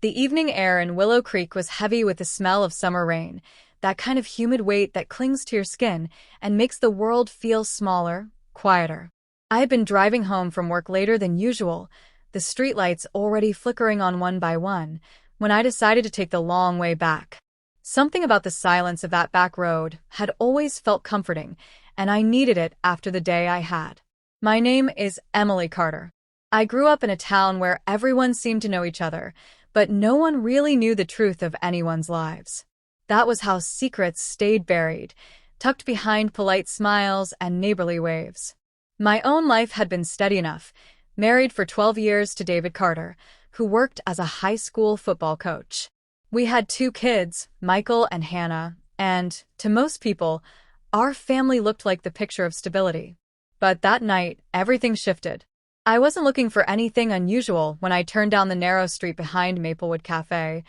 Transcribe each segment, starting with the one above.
The evening air in Willow Creek was heavy with the smell of summer rain, that kind of humid weight that clings to your skin and makes the world feel smaller, quieter. I had been driving home from work later than usual, the streetlights already flickering on one by one, when I decided to take the long way back. Something about the silence of that back road had always felt comforting, and I needed it after the day I had. My name is Emily Carter. I grew up in a town where everyone seemed to know each other, but no one really knew the truth of anyone's lives. That was how secrets stayed buried, tucked behind polite smiles and neighborly waves. My own life had been steady enough, married for 12 years to David Carter, who worked as a high school football coach. We had 2 kids, Michael and Hannah, and, to most people, our family looked like the picture of stability. But that night, everything shifted. I wasn't looking for anything unusual when I turned down the narrow street behind Maplewood Cafe,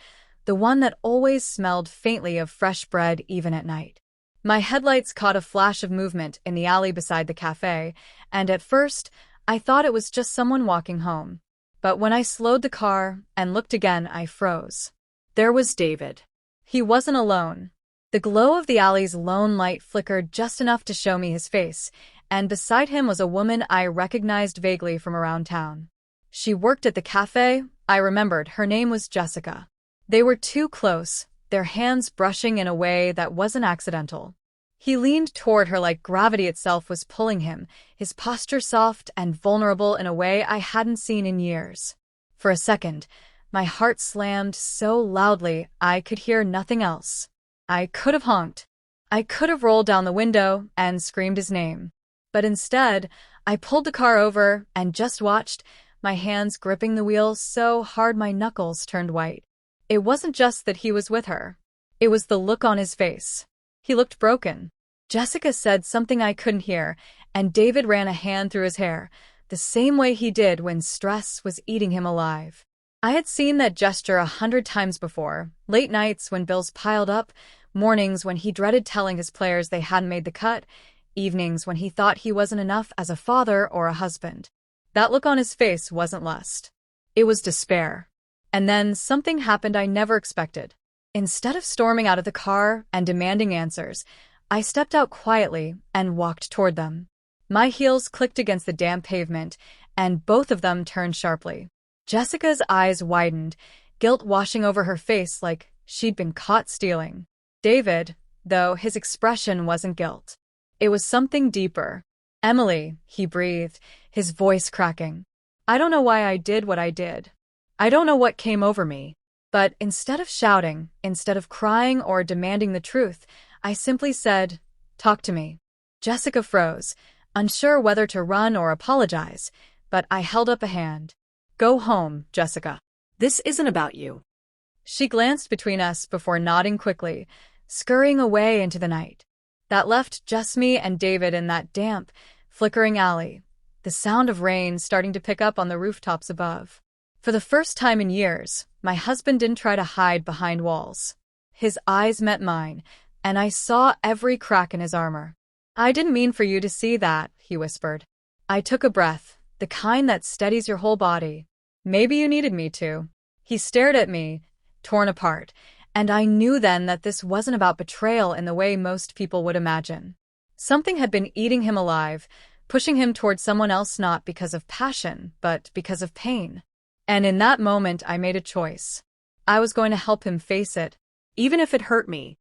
the one that always smelled faintly of fresh bread even at night. My headlights caught a flash of movement in the alley beside the cafe, and at first, I thought it was just someone walking home. But when I slowed the car and looked again, I froze. There was David. He wasn't alone. The glow of the alley's lone light flickered just enough to show me his face, and beside him was a woman I recognized vaguely from around town. She worked at the cafe. I remembered her name was Jessica. They were too close, their hands brushing in a way that wasn't accidental. He leaned toward her like gravity itself was pulling him, his posture soft and vulnerable in a way I hadn't seen in years. For a second, my heart slammed so loudly I could hear nothing else. I could have honked. I could have rolled down the window and screamed his name. But instead, I pulled the car over and just watched, my hands gripping the wheel so hard my knuckles turned white. It wasn't just that he was with her. It was the look on his face. He looked broken. Jessica said something I couldn't hear, and David ran a hand through his hair, the same way he did when stress was eating him alive. I had seen that gesture 100 times before, late nights when bills piled up, mornings when he dreaded telling his players they hadn't made the cut, evenings when he thought he wasn't enough as a father or a husband. That look on his face wasn't lust. It was despair. And then something happened I never expected. Instead of storming out of the car and demanding answers, I stepped out quietly and walked toward them. My heels clicked against the damp pavement, and both of them turned sharply. Jessica's eyes widened, guilt washing over her face like she'd been caught stealing. David, though, his expression wasn't guilt. It was something deeper. "Emily," he breathed, his voice cracking. "I don't know why I did what I did. I don't know what came over me. But instead of shouting, instead of crying or demanding the truth, I simply said, 'Talk to me.'" Jessica froze, unsure whether to run or apologize, but I held up a hand. "Go home, Jessica. This isn't about you." She glanced between us before nodding quickly, scurrying away into the night. That left just me and David in that damp, flickering alley, the sound of rain starting to pick up on the rooftops above. For the first time in years, my husband didn't try to hide behind walls. His eyes met mine, and I saw every crack in his armor. "I didn't mean for you to see that," he whispered. I took a breath, the kind that steadies your whole body. "Maybe you needed me to." He stared at me, torn apart, and I knew then that this wasn't about betrayal in the way most people would imagine. Something had been eating him alive, pushing him toward someone else not because of passion, but because of pain. And in that moment I made a choice. I was going to help him face it, even if it hurt me.